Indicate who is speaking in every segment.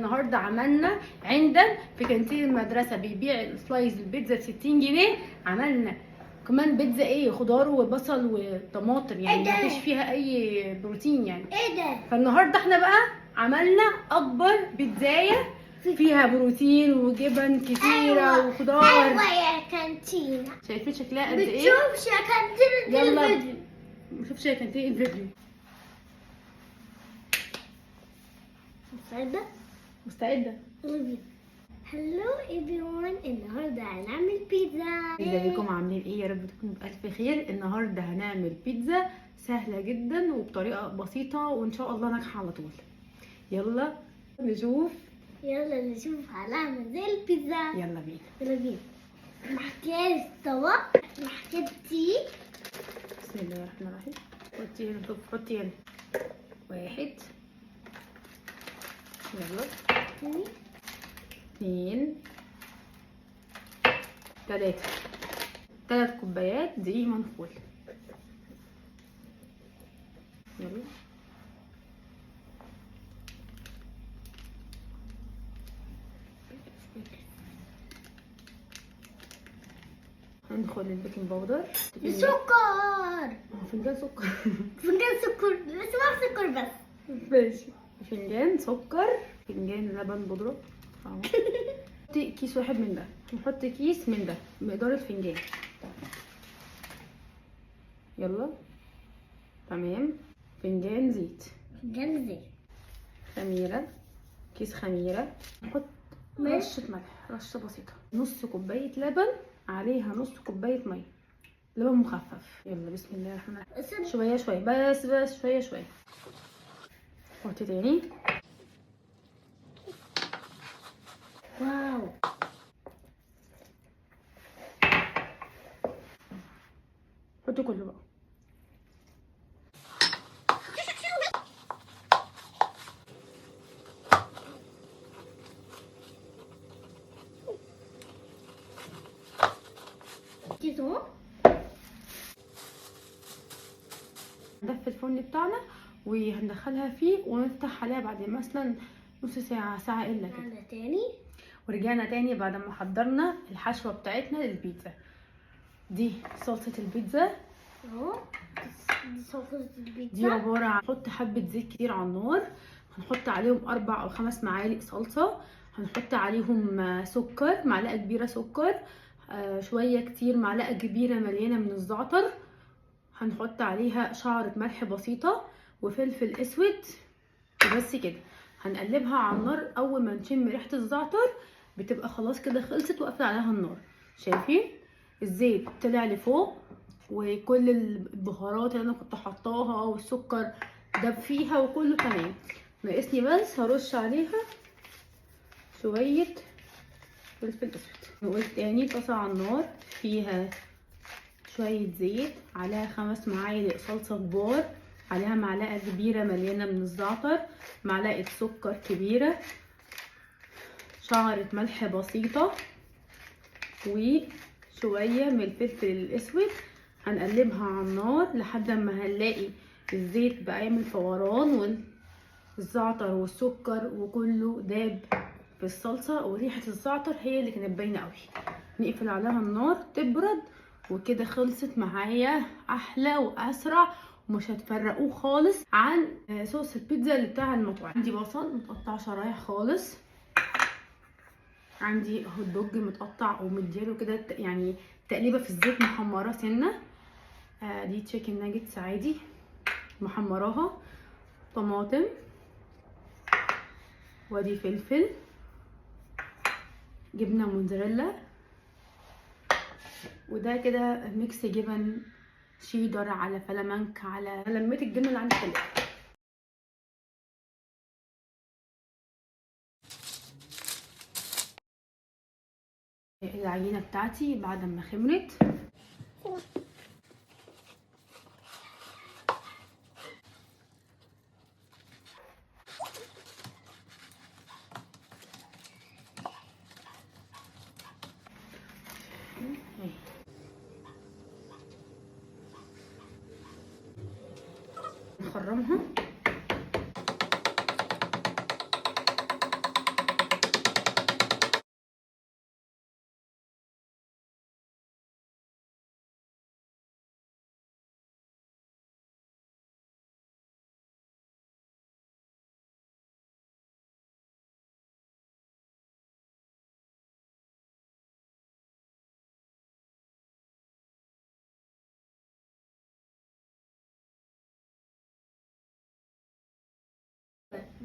Speaker 1: النهارده عملنا عندا في كانتين المدرسه بيبيع سلايز البيتزا ب 60 جنيه. عملنا كمان بيتزا ايه، خضار وبصل وطماطم، يعني مفيش فيها اي بروتين يعني.
Speaker 2: ايه ده؟
Speaker 1: فالنهارده احنا بقى عملنا اكبر بيتزايه فيها بروتين وجبن كتيره وخضار.
Speaker 2: ايوه يا كانتينا.
Speaker 1: شايفين شكلها قد ايه؟
Speaker 2: بتشوفش يا كانتينا
Speaker 1: يلا
Speaker 2: الفيديو.
Speaker 1: نشوف يا كانتين الفيديو.
Speaker 2: مستعدة؟
Speaker 1: مستعده.
Speaker 2: هلو ايفريون، النهارده هنعمل بيتزا.
Speaker 1: ازيكم عاملين ايه؟ يا رب تكونوا بألف خير. النهارده هنعمل بيتزا سهله جدا وبطريقه بسيطه وان شاء الله ناجحه على طول. يلا نشوف.
Speaker 2: يلا نشوف هنعمل زي البيتزا.
Speaker 1: يلا بينا.
Speaker 2: يلا بينا. محتاج طبق، محتاجتي
Speaker 1: بسم الله الرحمن الرحيم. حطي هنا، شوف حطي هنا. واحد، يلا اتنين، تلاتة. 3 كوبايات دقيق منخول. يلا هندخل البيكنج باودر.
Speaker 2: سكر.
Speaker 1: فنجان سكر.
Speaker 2: فنجان سكر، اسمها سكر بس.
Speaker 1: ماشي. فنجان سكر، فنجان لبن بودرة. حطي كيس واحد من ده، نحط كيس من ده بمقدار الفنجان. يلا تمام. فنجان زيت،
Speaker 2: فنجان زيت،
Speaker 1: خميرة، كيس خميرة. نحط رشة ملح، رشة بسيطة. نص كوباية لبن عليها نص كوباية مية، لبن مخفف. يلا بسم الله الرحمن الرحيم. شوية شوية، بس شوية شوية. حطي تاني.
Speaker 2: واو.
Speaker 1: حطي كله بقى.
Speaker 2: كيسو.
Speaker 1: ندفي الفرن بتاعنا وهندخلها فيه ونفتح عليها بعد مثلا نص ساعة، ساعة الا كده.
Speaker 2: على تاني.
Speaker 1: ورجعنا تاني بعد ما حضرنا الحشوة بتاعتنا للبيتزا. دي صلصة البيتزا.
Speaker 2: اهو دي صلصة البيتزا.
Speaker 1: دي عبارة عن نحط حبة زيت كتير على النار، هنحط عليهم 4 أو 5 معالق صلصة، هنحط عليهم سكر، معلقة كبيرة سكر، شوية كتير معلقة كبيرة مليانة من الزعتر، هنحط عليها شعرة ملح بسيطة وفلفل اسود وبس كده. هنقلبها على النار. اول ما نشم ريحة الزعتر بتبقى خلاص كده خلصت وقفل عليها النار. شايفين الزيت طلع لفوق وكل البهارات اللي انا كنت حطاها والسكر داب فيها وكله تمام. ناقصني بس هرش عليها شوية فلفل اسود. نقول تاني، طاسة على النار فيها شوية زيت، عليها 5 معالق صلصة كبار، عليها معلقة كبيرة مليانة من الزعتر، معلقة سكر كبيرة، شعرة ملح بسيطة، وشوية من الفلفل الاسود. هنقلبها على النار لحد ما هنلاقي الزيت بقى يعمل فوران والزعتر والسكر وكله داب في الصلصة، وريحة الزعتر هي اللي كانت باينة قوي. نقفل عليها النار تبرد وكده خلصت معايا احلى واسرع، ومش هتفرقوه خالص عن صوص البيتزا اللي بتاع المطاعم. عندي بصل متقطع شرايح خالص، عندي هوت دوج متقطع ومديله كده يعني تقليبه في الزيت محمراه سنه. دي تشيكن ناجتس عادي محمراها، طماطم، وادي فلفل، جبنه موتزاريلا، وده كده ميكس جبن شيدر على فلامنك على لميت الجبنه اللي عندي كلها. العجينه بتاعتي بعد ما خمرت نخرمها.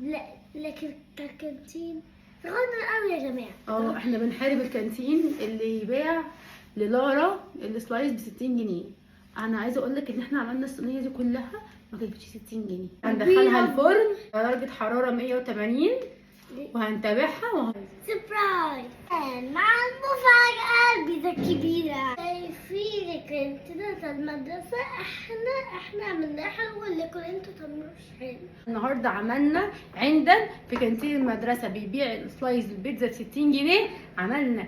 Speaker 2: لا لكن ككانتين غالي قوي يا جماعة.
Speaker 1: احنا بنحارب الكانتين اللي يبيع للارا السلايس ب 60 جنيه. انا عايزه اقول لك ان احنا عملنا الصينيه دي كلها ما كانتش 60 جنيه. هندخلها الفرن درجه حراره 180 وهنتابعها
Speaker 2: سبرايز مع المفاجأة البيتزا الكبيرة. شايفين كانتينة المدرسة احنا عملناها حلوة لكم انتوا تعملوش حلو.
Speaker 1: النهارده عملنا عندنا في كانتين المدرسه بيبيع السلايس البيتزا ب 60 جنيه. عملنا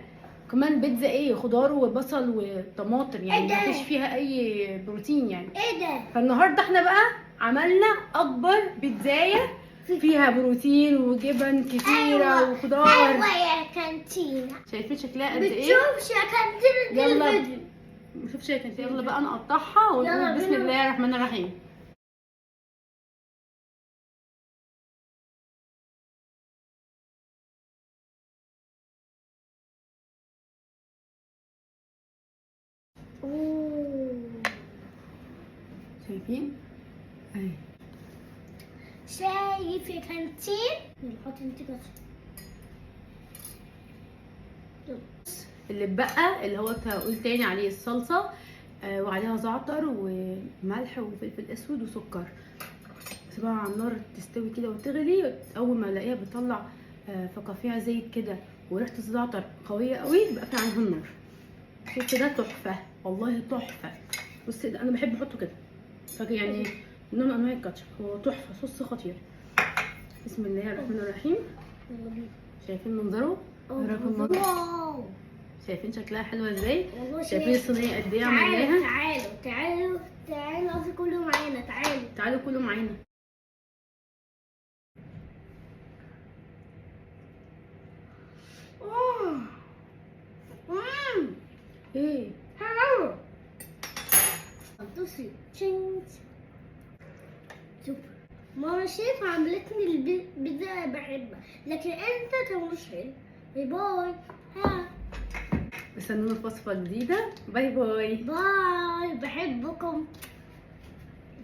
Speaker 1: كمان بيتزا خضار وبصل وطماطم، يعني ما فيش فيها اي بروتين يعني.
Speaker 2: ايه ده؟
Speaker 1: فالنهارده احنا بقى عملنا اكبر بيتزايه فيها بروتين وجبن كتيره وخضار.
Speaker 2: ايوه يا كانتينة.
Speaker 1: شايفين شكلها قد ايه؟
Speaker 2: بتشوفش يا كانتينة
Speaker 1: يلا
Speaker 2: الفيديو.
Speaker 1: شوف شايفين. يلا بقى نقطعها ونقول بسم الله الرحمن الرحيم. شايفين؟ اهي.
Speaker 2: شايف يا كانتين؟ نحط انت كده.
Speaker 1: اللي اتبقى اللي هو هقول تاني عليه الصلصه وعليها زعتر وملح وفلفل اسود وسكر. سيبها على النار تستوي كده وتغلي. اول ما الاقيها بتطلع فقاقيع زيت كده وريحه الزعتر قويه قوي يبقى في عنها النار. شوف ده تحفه والله تحفه. بصي ده انا بحب احطه كده فاكر يعني نوع من انواع الكاتشب. هو تحفه صوص خطير. بسم الله الرحمن الرحيم. شايفين منظره؟
Speaker 2: واو.
Speaker 1: شايفين شكلها حلوه ازاي؟
Speaker 2: والله
Speaker 1: شايفين الصينيه قد ايه عملناها؟
Speaker 2: تعالوا قصدي كله معانا.
Speaker 1: تعالوا كلوا معانا. ايه
Speaker 2: حلو. بصي تشينج. شوف ماما شيف عملتني البيتزا بحبها لكن انت تعملوش حلو. باي باي.
Speaker 1: استنونا في وصفه جديده. باي باي.
Speaker 2: باي. بحبكم.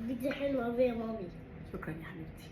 Speaker 2: البيتزا حلوه قوي يا مامي.
Speaker 1: شكرا يا حبيبتي.